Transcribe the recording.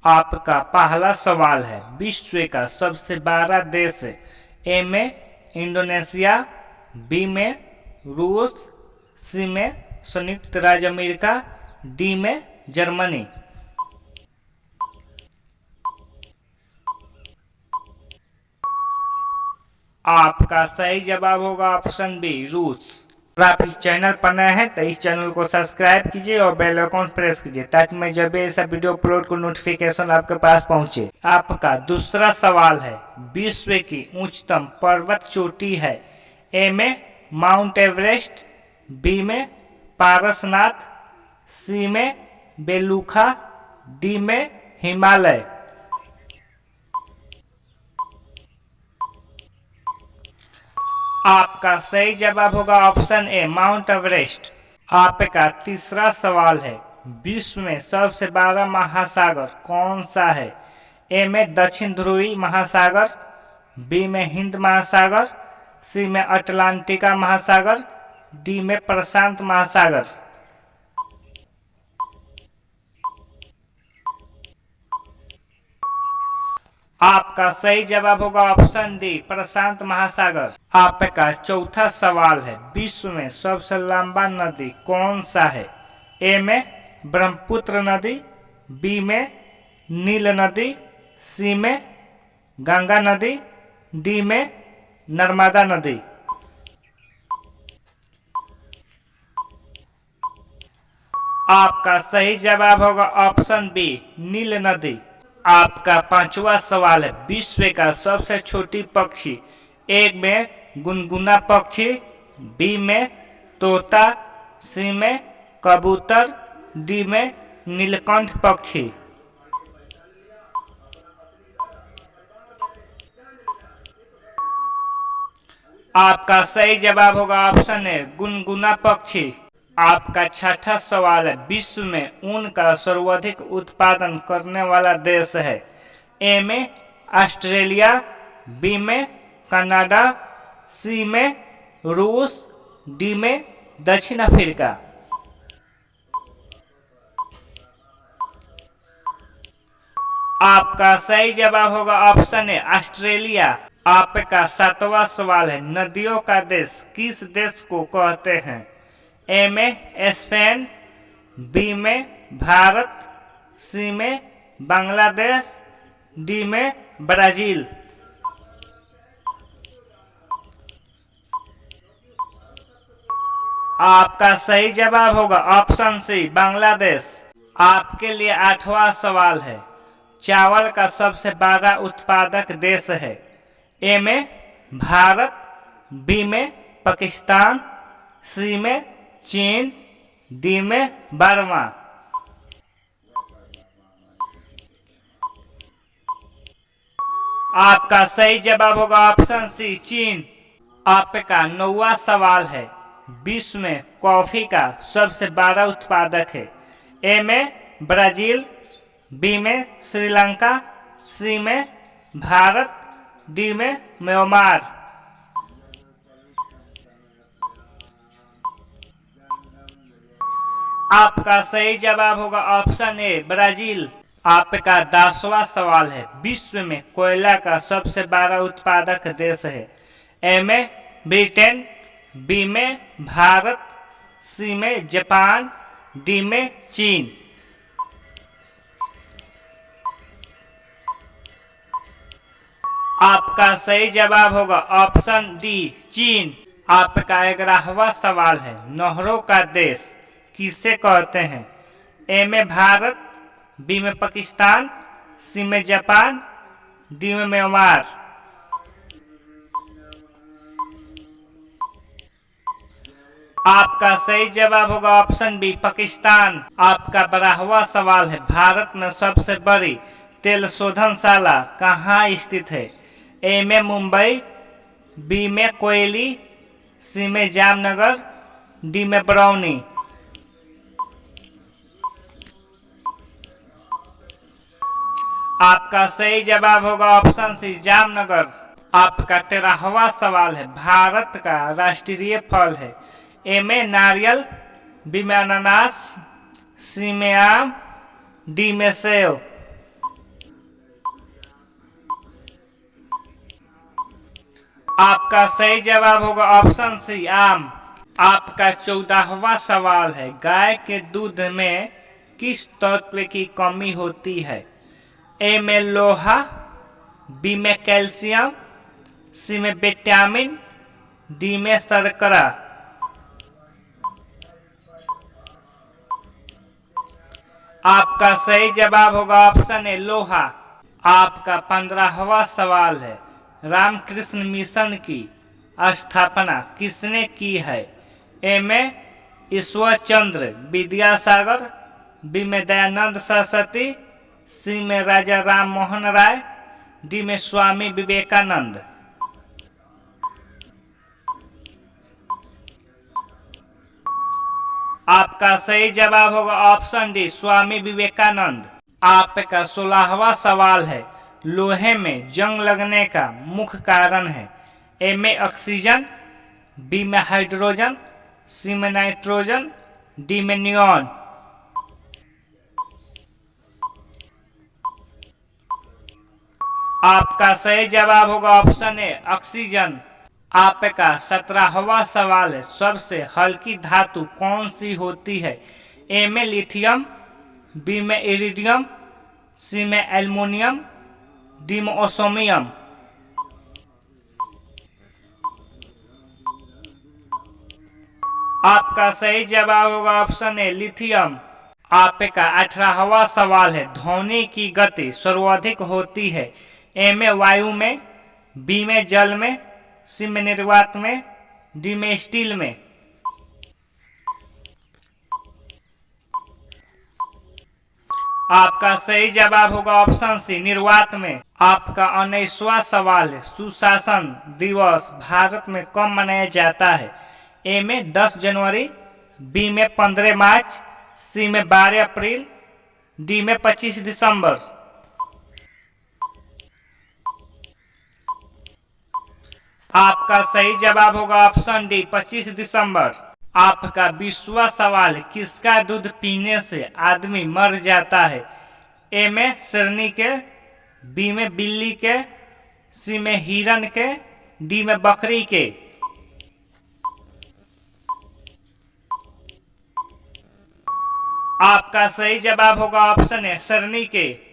आपका पहला सवाल है, विश्व का सबसे बड़ा देश ए में इंडोनेशिया, बी में रूस, सी में संयुक्त राज्य अमेरिका, डी में जर्मनी। आपका सही जवाब होगा ऑप्शन बी, रूस। अगर आप इस चैनल पर नए हैं तो इस चैनल को सब्सक्राइब कीजिए और बेल आइकन प्रेस कीजिए ताकि मैं जब भी ऐसा वीडियो अपलोड को नोटिफिकेशन आपके पास पहुंचे। आपका दूसरा सवाल है, विश्व की उच्चतम पर्वत चोटी है? ए में माउंट एवरेस्ट, बी में पारसनाथ, सी में बेलूखा, डी में हिमालय। आपका सही जवाब होगा ऑप्शन ए, माउंट एवरेस्ट। आपका तीसरा सवाल है, विश्व में सबसे बड़ा महासागर कौन सा है? ए में दक्षिण ध्रुवी महासागर, बी में हिंद महासागर, सी में अटलांटिका महासागर, डी में प्रशांत महासागर। आपका सही जवाब होगा ऑप्शन डी, प्रशांत महासागर। आपका चौथा सवाल है, विश्व में सबसे लंबा नदी कौन सा है? ए में ब्रह्मपुत्र नदी, बी में नील नदी, सी में गंगा नदी, डी में नर्मदा नदी। आपका सही जवाब होगा ऑप्शन बी, नील नदी। आपका पांचवा सवाल है, विश्व का सबसे छोटी पक्षी? ए में गुनगुना पक्षी, बी में तोता, सी में कबूतर, डी में नीलकंठ पक्षी। आपका सही जवाब होगा ऑप्शन ए, गुनगुना पक्षी। आपका छठा सवाल है, विश्व में ऊन का सर्वाधिक उत्पादन करने वाला देश है? ए में ऑस्ट्रेलिया, बी में कनाडा, सी में रूस, डी में दक्षिण अफ्रीका। आपका सही जवाब होगा ऑप्शन ए, ऑस्ट्रेलिया। आपका सातवां सवाल है, नदियों का देश किस देश को कहते हैं? ए में स्पेन, बी में भारत, सी में बांग्लादेश, डी में ब्राजील। आपका सही जवाब होगा ऑप्शन सी, बांग्लादेश। आपके लिए आठवां सवाल है, चावल का सबसे बड़ा उत्पादक देश है? ए में भारत, बी में पाकिस्तान, सी में चीन, डी में बर्मा। आपका सही जवाब होगा ऑप्शन सी, चीन। आपका नौवां सवाल है, विश्व में कॉफी का सबसे बड़ा उत्पादक है? ए में ब्राजील, बी में श्रीलंका, सी में भारत, डी में म्यांमार। आपका सही जवाब होगा ऑप्शन ए, ब्राजील। आपका 10वां सवाल है, विश्व में कोयला का सबसे बड़ा उत्पादक देश है? ए में ब्रिटेन, बी में भारत, सी में जापान, डी में चीन। आपका सही जवाब होगा ऑप्शन डी, चीन। आपका 11वां सवाल है, नहरों का देश किसे कहते हैं? ए में भारत, बी में पाकिस्तान, सी में जापान, डी में म्यांमार। आपका सही जवाब होगा ऑप्शन बी, पाकिस्तान। आपका 12वां सवाल है, भारत में सबसे बड़ी तेल शोधनशाला कहाँ स्थित है? ए में मुंबई, बी में कोयली, सी में जामनगर, डी में बरौनी। आपका सही जवाब होगा ऑप्शन सी, जामनगर। आपका 13वां सवाल है, भारत का राष्ट्रीय फल है? ए में नारियल, बी में अनानास, सी में आम, डी में सेब। आपका सही जवाब होगा ऑप्शन सी आम। आपका 14वां सवाल है, गाय के दूध में किस तत्व की कमी होती है? ए में लोहा, बी में कैल्शियम, सी में विटामिन, डी में शर्करा। आपका सही जवाब होगा ऑप्शन ए लोहा। आपका 15वां सवाल है, रामकृष्ण मिशन की स्थापना किसने की है? ए में ईश्वर चंद्र विद्यासागर, बी में दयानंद सरस्वती, सी में राजा राम मोहन राय, डी में स्वामी विवेकानंद। आपका सही जवाब होगा ऑप्शन डी स्वामी विवेकानंद। आपका 16वां सवाल है, लोहे में जंग लगने का मुख्य कारण है? ए में ऑक्सीजन, बी में हाइड्रोजन, सी में नाइट्रोजन, डी में नियॉन। आपका सही जवाब होगा ऑप्शन ए ऑक्सीजन। आपका 17वां सवाल है, सबसे हल्की धातु कौन सी होती है? ए में लिथियम, बी में इरिडियम, सी में एल्युमिनियम, डी में ओसोमियम। आपका सही जवाब होगा ऑप्शन ए लिथियम। आपका 18वां सवाल है, ध्वनि की गति सर्वाधिक होती है? ए में वायु में, बी में जल में, सी में निर्वात में, डी में स्टील में। आपका सही जवाब होगा ऑप्शन सी निर्वात में। आपका 19वां सवाल है, सुशासन दिवस भारत में कब मनाया जाता है? ए में 10 जनवरी, बी में 15 मार्च, सी में 12 अप्रैल, डी में 25 दिसंबर। आपका सही जवाब होगा ऑप्शन डी 25 दिसंबर। आपका 20वां सवाल, किसका दूध पीने से आदमी मर जाता है? ए में शेरनी के, बी में बिल्ली के, सी में हिरन के, डी में बकरी के। आपका सही जवाब होगा ऑप्शन है शेरनी के।